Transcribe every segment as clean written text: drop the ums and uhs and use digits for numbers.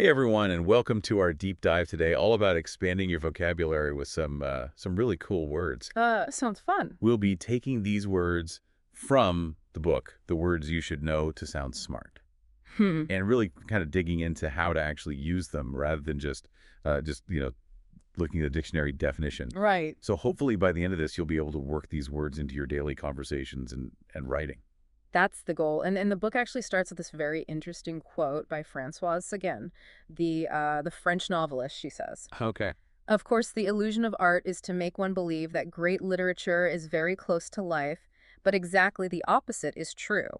Hey everyone, and welcome to our deep dive today, all about expanding your vocabulary with some really cool words. Sounds fun. We'll be taking these words from the book, The Words You Should Know to Sound Smart, Hmm. and really kind of digging into how to actually use them rather than just looking at the dictionary definition. Right. So hopefully by the end of this, you'll be able to work these words into your daily conversations and writing. That's the goal. And the book actually starts with this very interesting quote by Françoise Sagan, the French novelist, she says. Okay. Of course, the illusion of art is to make one believe that great literature is very close to life, but exactly the opposite is true.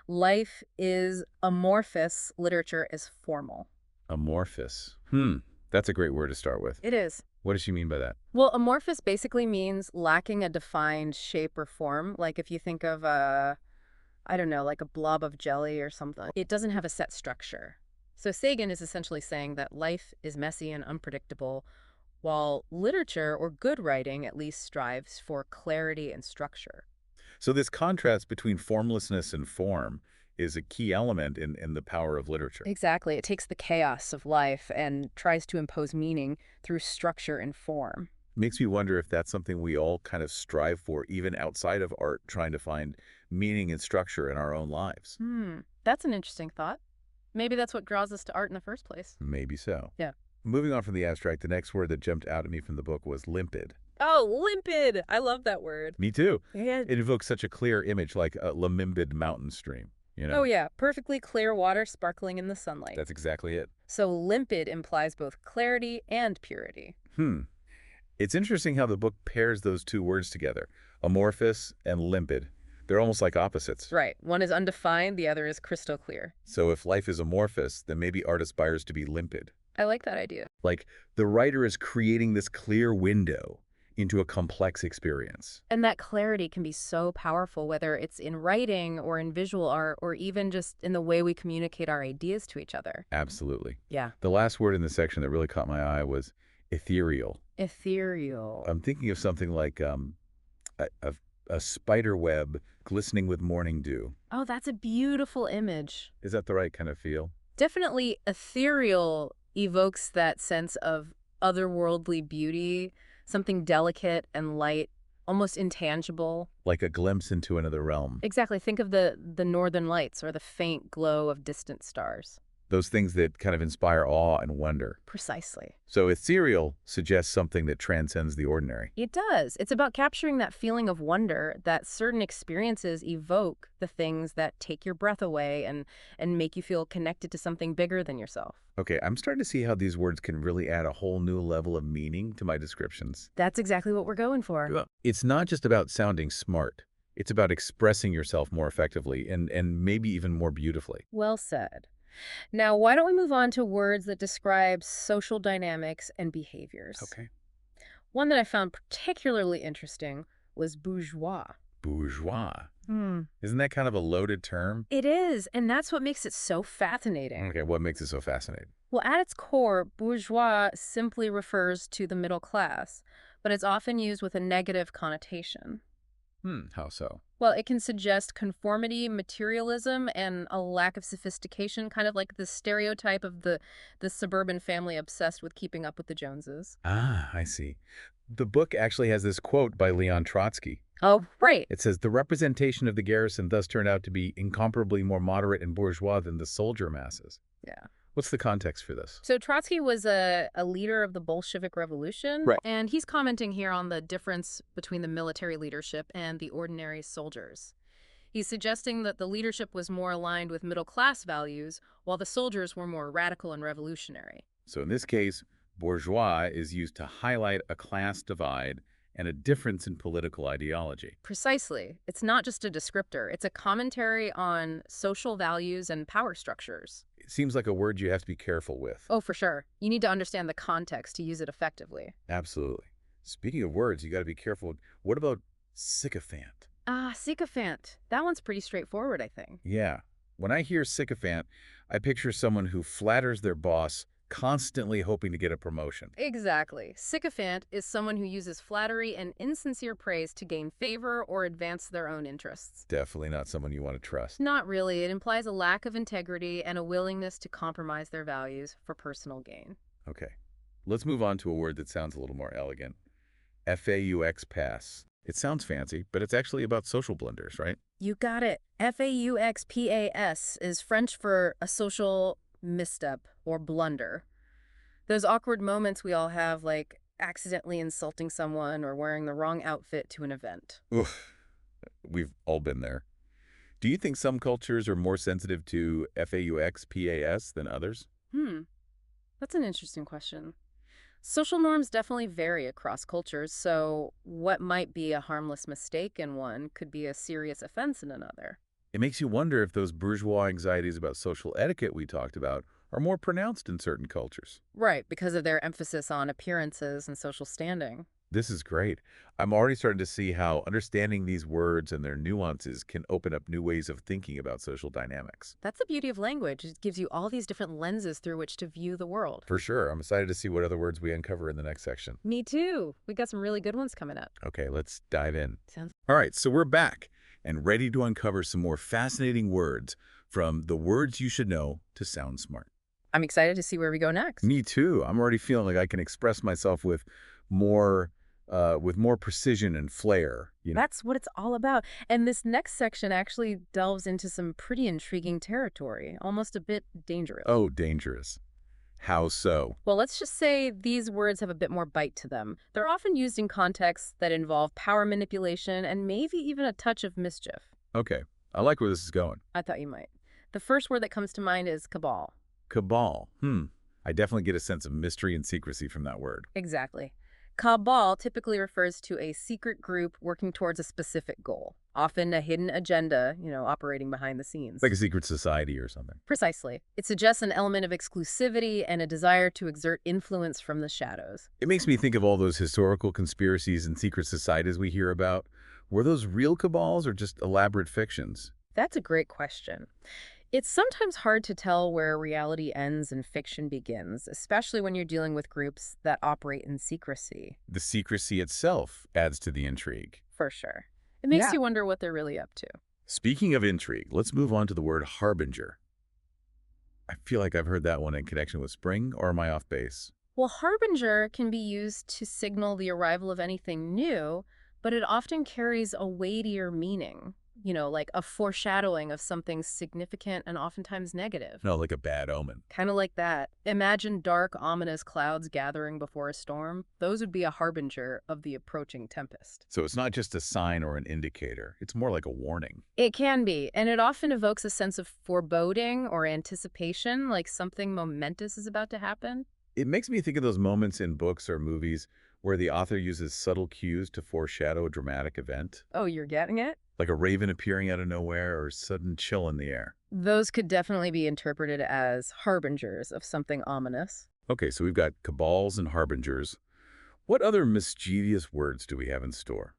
Life is amorphous, literature is formal. Amorphous. That's a great word to start with. It is. What does she mean by that? Well, amorphous basically means lacking a defined shape or form. Like if you think of I don't know, like a blob of jelly or something. It doesn't have a set structure. So Sagan is essentially saying that life is messy and unpredictable, while literature, or good writing at least, strives for clarity and structure. So this contrast between formlessness and form is a key element in the power of literature. Exactly. It takes the chaos of life and tries to impose meaning through structure and form. Makes me wonder if that's something we all kind of strive for, even outside of art, trying to find meaning and structure in our own lives. That's an interesting thought. Maybe that's what draws us to art in the first place. Maybe so. Yeah. Moving on from the abstract, the next word that jumped out at me from the book was limpid. Oh, limpid! I love that word. Me too. Yeah. It evokes such a clear image like a limpid mountain stream, you Oh, know? yeah. Perfectly clear water sparkling in the sunlight. That's exactly it. So limpid implies both clarity and purity. Hmm. It's interesting how the book pairs those two words together, amorphous and limpid. They're almost like opposites. Right. One is undefined, the other is crystal clear. So if life is amorphous, then maybe art aspires to be limpid. I like that idea. Like the writer is creating this clear window into a complex experience. And that clarity can be so powerful, whether it's in writing or in visual art or even just in the way we communicate our ideas to each other. Absolutely. Yeah. The last word in the section that really caught my eye was ethereal. Ethereal. I'm thinking of something like a spider web glistening with morning dew. Oh, that's a beautiful image. Is that the right kind of feel? Definitely ethereal evokes that sense of otherworldly beauty, something delicate and light, almost intangible. Like a glimpse into another realm. Exactly. Think of the northern lights or the faint glow of distant stars. Those things that kind of inspire awe and wonder. Precisely. So ethereal suggests something that transcends the ordinary. It does. It's about capturing that feeling of wonder that certain experiences evoke, the things that take your breath away and make you feel connected to something bigger than yourself. Okay, I'm starting to see how these words can really add a whole new level of meaning to my descriptions. That's exactly what we're going for. Yeah. It's not just about sounding smart. It's about expressing yourself more effectively and maybe even more beautifully. Well said. Now, why don't we move on to words that describe social dynamics and behaviors? Okay. One that I found particularly interesting was bourgeois. Bourgeois. Hmm. Isn't that kind of a loaded term? It is, and that's what makes it so fascinating. Okay, what makes it so fascinating? Well, at its core, bourgeois simply refers to the middle class, but it's often used with a negative connotation. How so? Well, it can suggest conformity, materialism, and a lack of sophistication, kind of like the stereotype of the suburban family obsessed with keeping up with the Joneses. Ah, I see. The book actually has this quote by Leon Trotsky. Oh, right. It says, the representation of the garrison thus turned out to be incomparably more moderate and bourgeois than the soldier masses. Yeah. What's the context for this? So Trotsky was a leader of the Bolshevik Revolution, Right. and he's commenting here on the difference between the military leadership and the ordinary soldiers. He's suggesting that the leadership was more aligned with middle-class values, while the soldiers were more radical and revolutionary. So in this case, bourgeois is used to highlight a class divide and a difference in political ideology. Precisely. It's not just a descriptor. It's a commentary on social values and power structures. It seems like a word you have to be careful with. Oh, for sure. You need to understand the context to use it effectively. Absolutely. Speaking of words, you got to be careful. What about sycophant? Ah, sycophant. That one's pretty straightforward, I think. Yeah. When I hear sycophant, I picture someone who flatters their boss constantly hoping to get a promotion. Exactly. Sycophant is someone who uses flattery and insincere praise to gain favor or advance their own interests. Definitely not someone you want to trust. Not really. It implies a lack of integrity and a willingness to compromise their values for personal gain. Okay. Let's move on to a word that sounds a little more elegant. FAUX pass. It sounds fancy, but it's actually about social blunders, right? You got it. FAUXPAS is French for a social misstep or blunder. Those awkward moments we all have, like accidentally insulting someone or wearing the wrong outfit to an event. Oof. We've all been there. Do you think some cultures are more sensitive to FAUX PAS than others? Hmm, that's an interesting question. Social norms definitely vary across cultures, so what might be a harmless mistake in one could be a serious offense in another. It makes you wonder if those bourgeois anxieties about social etiquette we talked about are more pronounced in certain cultures. Right, because of their emphasis on appearances and social standing. This is great. I'm already starting to see how understanding these words and their nuances can open up new ways of thinking about social dynamics. That's the beauty of language. It gives you all these different lenses through which to view the world. For sure. I'm excited to see what other words we uncover in the next section. Me too. We got some really good ones coming up. Okay, let's dive in. Sounds. All right, so we're back and ready to uncover some more fascinating words from the words you should know to sound smart. I'm excited to see where we go next. Me too. I'm already feeling like I can express myself more with more precision and flair. That's what it's all about. And this next section actually delves into some pretty intriguing territory, almost a bit dangerous. Oh, dangerous. How so? Well, let's just say these words have a bit more bite to them. They're often used in contexts that involve power manipulation and maybe even a touch of mischief. Okay, I like where this is going. I thought you might. The first word that comes to mind is cabal. Cabal. I definitely get a sense of mystery and secrecy from that word. Exactly. Cabal typically refers to a secret group working towards a specific goal, often a hidden agenda, operating behind the scenes. Like a secret society or something. Precisely. It suggests an element of exclusivity and a desire to exert influence from the shadows. It makes me think of all those historical conspiracies and secret societies we hear about. Were those real cabals or just elaborate fictions? That's a great question. It's sometimes hard to tell where reality ends and fiction begins, especially when you're dealing with groups that operate in secrecy. The secrecy itself adds to the intrigue. For sure. It makes Yeah. you wonder what they're really up to. Speaking of intrigue, let's move on to the word harbinger. I feel like I've heard that one in connection with spring, or am I off base? Well, harbinger can be used to signal the arrival of anything new, but it often carries a weightier meaning, like a foreshadowing of something significant and oftentimes negative. No, like a bad omen. Kind of like that. Imagine dark, ominous clouds gathering before a storm. Those would be a harbinger of the approaching tempest. So it's not just a sign or an indicator. It's more like a warning. It can be, and it often evokes a sense of foreboding or anticipation, like something momentous is about to happen. It makes me think of those moments in books or movies where the author uses subtle cues to foreshadow a dramatic event, Oh, you're getting it? like a raven appearing out of nowhere or a sudden chill in the air. Those could definitely be interpreted as harbingers of something ominous. Okay, so we've got cabals and harbingers. What other mischievous words do we have in store?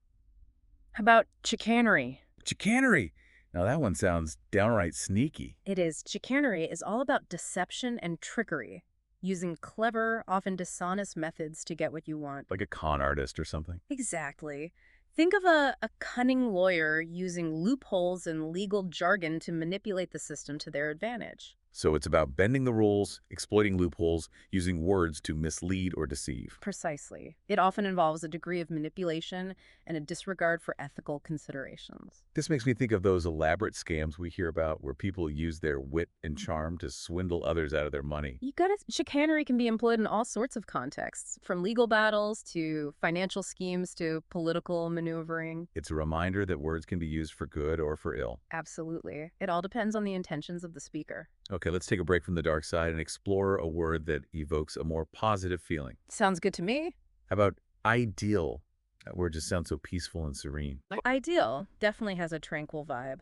How about chicanery? Chicanery. Now that one sounds downright sneaky. It is. Chicanery is all about deception and trickery, using clever, often dishonest methods to get what you want. Like a con artist or something. Exactly. Think of a cunning lawyer using loopholes and legal jargon to manipulate the system to their advantage. So it's about bending the rules, exploiting loopholes, using words to mislead or deceive. Precisely. It often involves a degree of manipulation and a disregard for ethical considerations. This makes me think of those elaborate scams we hear about where people use their wit and charm to swindle others out of their money. You got it. Chicanery can be employed in all sorts of contexts, from legal battles to financial schemes to political maneuvering. It's a reminder that words can be used for good or for ill. Absolutely. It all depends on the intentions of the speaker. Okay, let's take a break from the dark side and explore a word that evokes a more positive feeling. Sounds good to me. How about ideal? That word just sounds so peaceful and serene. Ideal definitely has a tranquil vibe.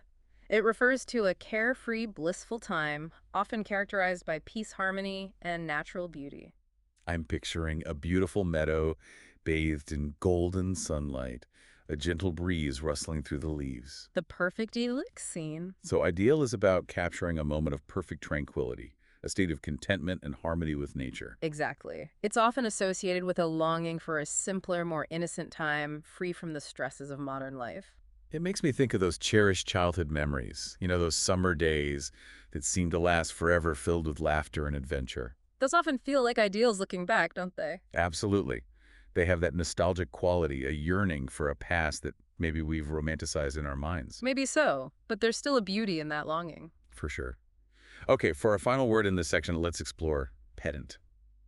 It refers to a carefree, blissful time, often characterized by peace, harmony, and natural beauty. I'm picturing a beautiful meadow bathed in golden sunlight, a gentle breeze rustling through the leaves. The perfect elix scene. So ideal is about capturing a moment of perfect tranquility, a state of contentment and harmony with nature. Exactly. It's often associated with a longing for a simpler, more innocent time, free from the stresses of modern life. It makes me think of those cherished childhood memories, those summer days that seem to last forever, filled with laughter and adventure. Those often feel like ideals looking back, don't they? Absolutely. They have that nostalgic quality, a yearning for a past that maybe we've romanticized in our minds. Maybe so, but there's still a beauty in that longing. For sure. Okay, for our final word in this section, let's explore pedant.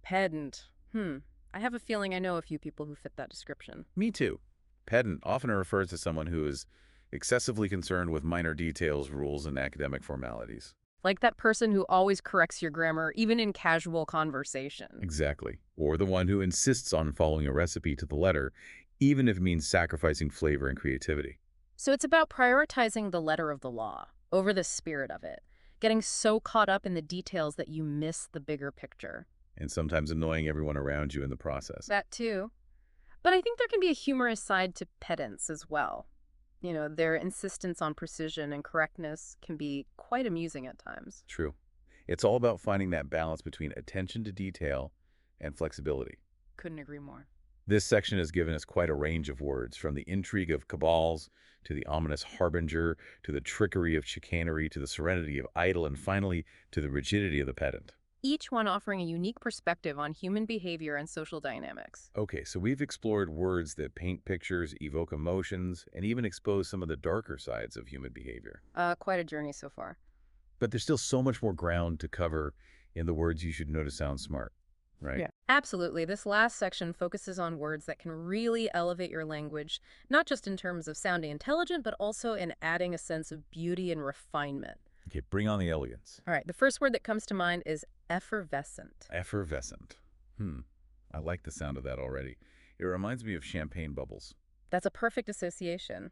Pedant. I have a feeling I know a few people who fit that description. Me too. Pedant often refers to someone who is excessively concerned with minor details, rules, and academic formalities. Like that person who always corrects your grammar, even in casual conversation. Exactly. Or the one who insists on following a recipe to the letter, even if it means sacrificing flavor and creativity. So it's about prioritizing the letter of the law over the spirit of it, getting so caught up in the details that you miss the bigger picture. And sometimes annoying everyone around you in the process. That too. But I think there can be a humorous side to pedants as well. Their insistence on precision and correctness can be quite amusing at times. True. It's all about finding that balance between attention to detail and flexibility. Couldn't agree more. This section has given us quite a range of words, from the intrigue of cabals, to the ominous harbinger, to the trickery of chicanery, to the serenity of idle, and finally, to the rigidity of the pedant. Each one offering a unique perspective on human behavior and social dynamics. Okay, so we've explored words that paint pictures, evoke emotions, and even expose some of the darker sides of human behavior. Quite a journey so far. But there's still so much more ground to cover in the words you should know to sound smart, right? Yeah, absolutely. This last section focuses on words that can really elevate your language, not just in terms of sounding intelligent, but also in adding a sense of beauty and refinement. Okay, bring on the elegance. All right, the first word that comes to mind is effervescent. Effervescent. I like the sound of that already. It reminds me of champagne bubbles. That's a perfect association.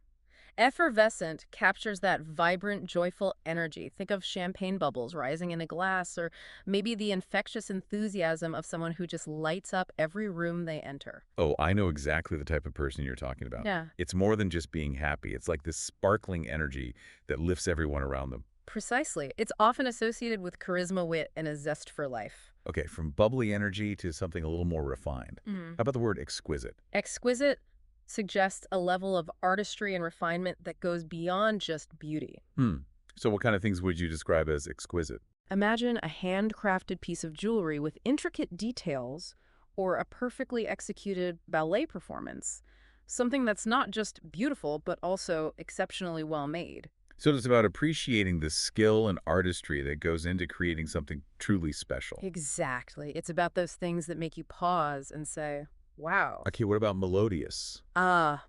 Effervescent captures that vibrant, joyful energy. Think of champagne bubbles rising in a glass, or maybe the infectious enthusiasm of someone who just lights up every room they enter. Oh, I know exactly the type of person you're talking about. Yeah. It's more than just being happy. It's like this sparkling energy that lifts everyone around them. Precisely. It's often associated with charisma, wit, and a zest for life. Okay, from bubbly energy to something a little more refined. How about the word exquisite? Exquisite suggests a level of artistry and refinement that goes beyond just beauty. So what kind of things would you describe as exquisite? Imagine a handcrafted piece of jewelry with intricate details, or a perfectly executed ballet performance. Something that's not just beautiful, but also exceptionally well made. So it's about appreciating the skill and artistry that goes into creating something truly special. Exactly. It's about those things that make you pause and say, wow. Okay, what about melodious?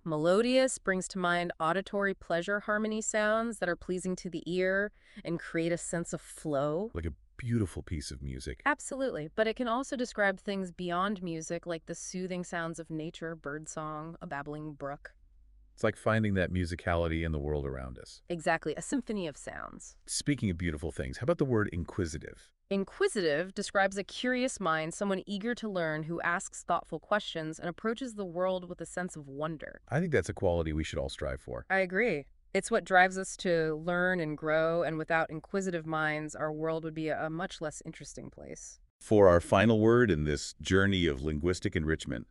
Melodious brings to mind auditory pleasure harmony sounds that are pleasing to the ear and create a sense of flow. Like a beautiful piece of music. Absolutely, but it can also describe things beyond music, like the soothing sounds of nature, birdsong, a babbling brook. It's like finding that musicality in the world around us. Exactly, a symphony of sounds. Speaking of beautiful things, how about the word inquisitive? Inquisitive describes a curious mind, someone eager to learn who asks thoughtful questions and approaches the world with a sense of wonder. I think that's a quality we should all strive for. I agree. It's what drives us to learn and grow, and without inquisitive minds, our world would be a much less interesting place. For our final word in this journey of linguistic enrichment,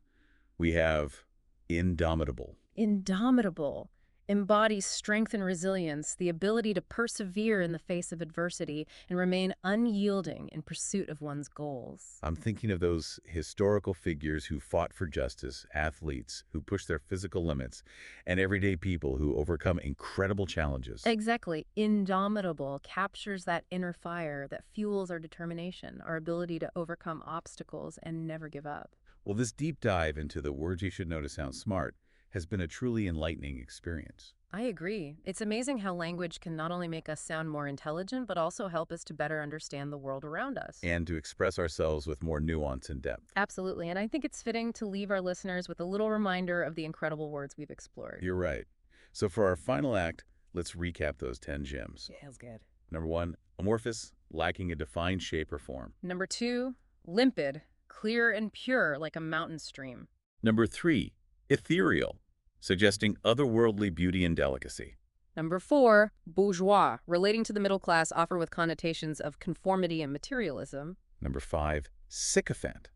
we have indomitable. Indomitable embodies strength and resilience, the ability to persevere in the face of adversity and remain unyielding in pursuit of one's goals. I'm thinking of those historical figures who fought for justice, athletes who push their physical limits, and everyday people who overcome incredible challenges. Exactly. Indomitable captures that inner fire that fuels our determination, our ability to overcome obstacles and never give up. Well, this deep dive into the words you should know to sound smart has been a truly enlightening experience. I agree. It's amazing how language can not only make us sound more intelligent, but also help us to better understand the world around us. And to express ourselves with more nuance and depth. Absolutely. And I think it's fitting to leave our listeners with a little reminder of the incredible words we've explored. You're right. So for our final act, let's recap those 10 gems. Yeah, that's good. Number 1, amorphous, lacking a defined shape or form. Number 2, limpid, clear and pure like a mountain stream. Number 3, ethereal, suggesting otherworldly beauty and delicacy. Number 4, bourgeois, relating to the middle class, often with connotations of conformity and materialism. Number 5, sycophant,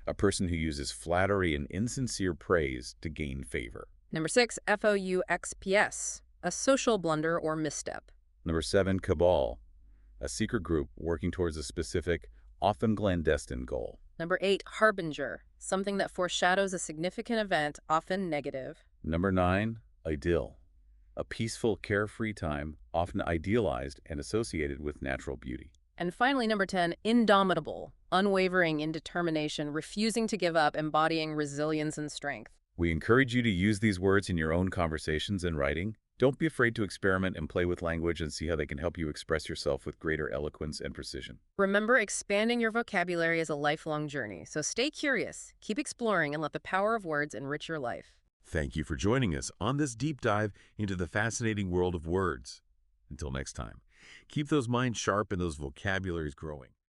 a person who uses flattery and insincere praise to gain favor. Number 6, foxps, a social blunder or misstep. Number 7, cabal, a secret group working towards a specific, often clandestine goal. Number 8, harbinger, something that foreshadows a significant event, often negative. Number 9, idyll, a peaceful, carefree time, often idealized and associated with natural beauty. And finally, number 10, indomitable, unwavering in determination, refusing to give up, embodying resilience and strength. We encourage you to use these words in your own conversations and writing. Don't be afraid to experiment and play with language and see how they can help you express yourself with greater eloquence and precision. Remember, expanding your vocabulary is a lifelong journey, so stay curious, keep exploring, and let the power of words enrich your life. Thank you for joining us on this deep dive into the fascinating world of words. Until next time, keep those minds sharp and those vocabularies growing.